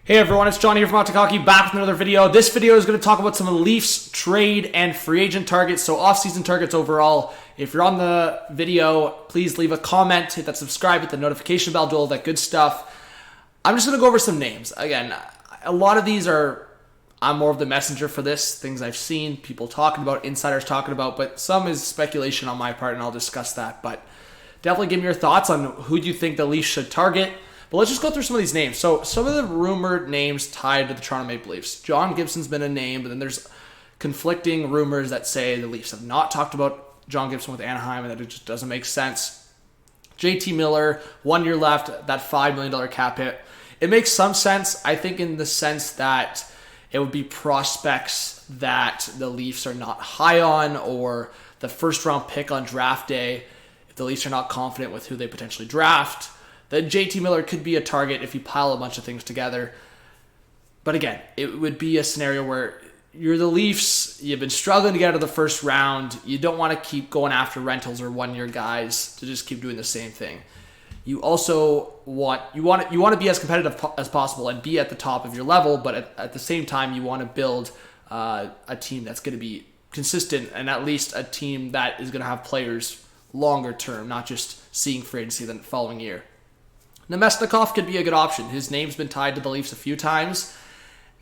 Hey everyone, it's John here from MCKAY, back with another video. This video is going to talk about some of the Leafs trade and free agent targets, so off-season targets overall. If you're on the video, please leave a comment, hit that subscribe, hit the notification bell, do all that good stuff. I'm just going to go over some names. Again, a lot of these I'm more of the messenger for this, things I've seen, people talking about, insiders talking about, but some is speculation on my part, and I'll discuss that. But definitely give me your thoughts on who you think the Leafs should target. But let's just go through some of these names. So some of the rumored names tied to the Toronto Maple Leafs. John Gibson's been a name, but then there's conflicting rumors that say the Leafs have not talked about John Gibson with Anaheim and that it just doesn't make sense. JT Miller, 1 year left, that $5 million cap hit. It makes some sense, I think, in the sense that it would be prospects that the Leafs are not high on, or the first round pick on draft day, if the Leafs are not confident with who they potentially draft. Then JT Miller could be a target if you pile a bunch of things together. But again, it would be a scenario where you're the Leafs, you've been struggling to get out of the first round, you don't want to keep going after rentals or 1 year guys to just keep doing the same thing. You also want to be as competitive as possible and be at the top of your level, but at the same time you want to build a team that's going to be consistent, and at least a team that is going to have players longer term, not just seeing free agency the following year. Namestnikov could be a good option. His name's been tied to the Leafs a few times,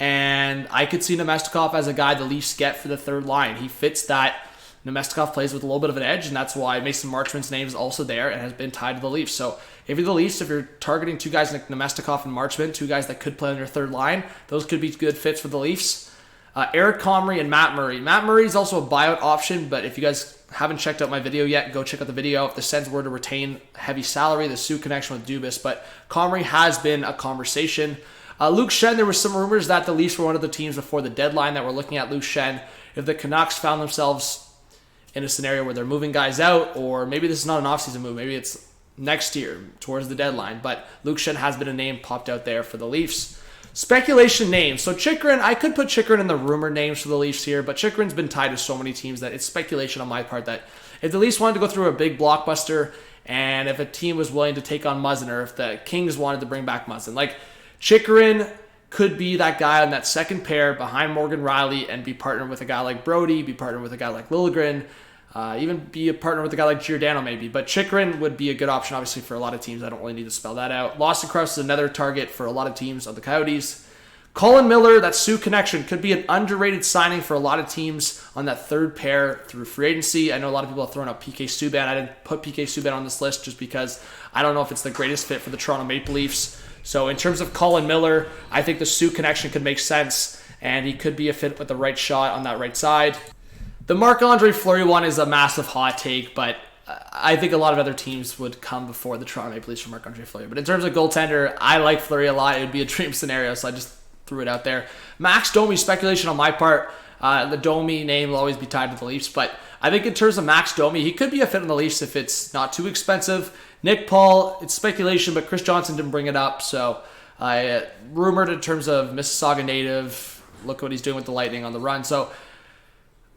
and I could see Namestnikov as a guy the Leafs get for the third line. He fits that. Namestnikov plays with a little bit of an edge, and that's why Mason Marchment's name is also there and has been tied to the Leafs. So if you're the Leafs, if you're targeting two guys like Namestnikov and Marchment, two guys that could play on your third line, those could be good fits for the Leafs. Eric Comrie and Matt Murray. Matt Murray is also a buyout option, but if you guys haven't checked out my video yet, go check out the video. If the Sens were to retain heavy salary, the Sioux connection with Dubas, but Comrie has been a conversation. Luke Schenn, there were some rumors that the Leafs were one of the teams before the deadline that were looking at Luke Schenn. If the Canucks found themselves in a scenario where they're moving guys out, or maybe this is not an offseason move, maybe it's next year towards the deadline, but Luke Schenn has been a name popped out there for the Leafs. Speculation names. So Chychrun, I could put Chychrun in the rumor names for the Leafs here, but Chychrun's been tied to so many teams that it's speculation on my part that if the Leafs wanted to go through a big blockbuster, and if a team was willing to take on Muzzin, or if the Kings wanted to bring back Muzzin, like Chychrun could be that guy on that second pair behind Morgan Rielly and be partnered with a guy like Brody, be partnered with a guy like Liljegren, even be a partner with a guy like Giordano maybe. But Chychrun would be a good option, obviously, for a lot of teams. I don't really need to spell that out. Lawson Crouse is another target for a lot of teams of the Coyotes. Colin Miller, that Sioux connection, could be an underrated signing for a lot of teams on that third pair through free agency. I know a lot of people have thrown out PK Subban. I didn't put PK Subban on this list just because I don't know if it's the greatest fit for the Toronto Maple Leafs. So in terms of Colin Miller, I think the Sioux connection could make sense, and he could be a fit with the right shot on that right side. The Marc-Andre Fleury one is a massive hot take, but I think a lot of other teams would come before the Toronto Maple Leafs for Marc-Andre Fleury. But in terms of goaltender, I like Fleury a lot. It would be a dream scenario, so I just threw it out there. Max Domi, speculation on my part. The Domi name will always be tied to the Leafs, but I think in terms of Max Domi, he could be a fit in the Leafs if it's not too expensive. Nick Paul, it's speculation, but Chris Johnson didn't bring it up, so rumored in terms of Mississauga native. Look what he's doing with the Lightning on the run. So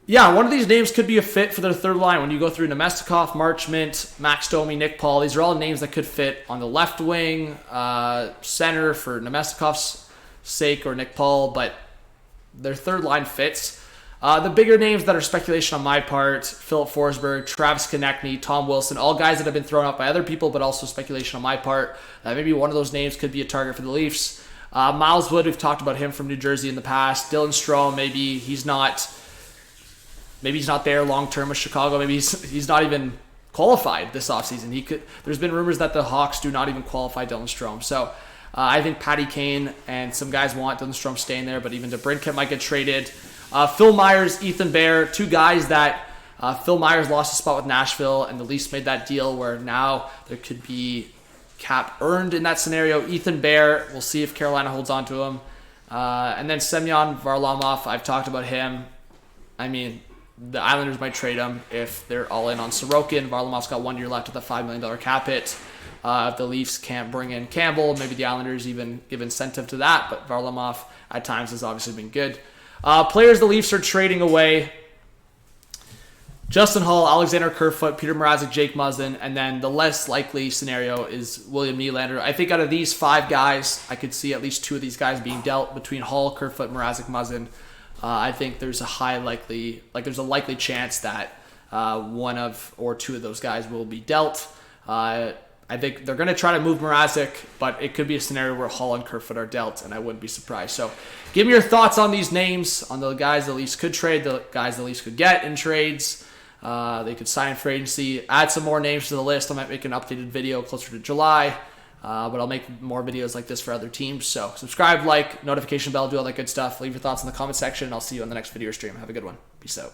yeah, one of these names could be a fit for their third line. When you go through Namestnikov, Marchment, Max Domi, Nick Paul, these are all names that could fit on the left wing, center for Namestnikov's sake, or Nick Paul, but their third line fits. The bigger names that are speculation on my part, Philip Forsberg, Travis Konechny, Tom Wilson, all guys that have been thrown out by other people, but also speculation on my part. Maybe one of those names could be a target for the Leafs. Miles Wood, we've talked about him from New Jersey in the past. Dylan Strome, maybe he's not there long-term with Chicago. Maybe he's not even qualified this offseason. There's been rumors that the Hawks do not even qualify Dylan Strome. So I think Patty Kane and some guys want Dylan Strome staying there, but even DeBrincat might get traded. Phil Myers, Ethan Bear, two guys that Phil Myers lost a spot with Nashville, and the Leafs made that deal where now there could be cap earned in that scenario. Ethan Bear, we'll see if Carolina holds on to him. And then Semyon Varlamov, I've talked about him. I mean, the Islanders might trade him if they're all in on Sorokin. Varlamov's got 1 year left with a $5 million cap hit. If the Leafs can't bring in Campbell, maybe the Islanders even give incentive to that, but Varlamov at times has obviously been good. Players the Leafs are trading away. Justin Hull, Alexander Kerfoot, Peter Mrazek, Jake Muzzin, and then the less likely scenario is William Nylander. I think out of these 5 guys, I could see at least 2 of these guys being dealt between Hull, Kerfoot, Mrazek, Muzzin. I think there's a likely chance that 1 or 2 of those guys will be dealt. I think they're going to try to move Mrazek, but it could be a scenario where Hull and Kerfoot are dealt, and I wouldn't be surprised. So give me your thoughts on these names, on the guys the Leafs could trade, the guys the Leafs could get in trades. They could sign for agency, add some more names to the list. I might make an updated video closer to July, but I'll make more videos like this for other teams. So subscribe, like, notification bell, do all that good stuff. Leave your thoughts in the comment section, and I'll see you on the next video stream. Have a good one. Peace out.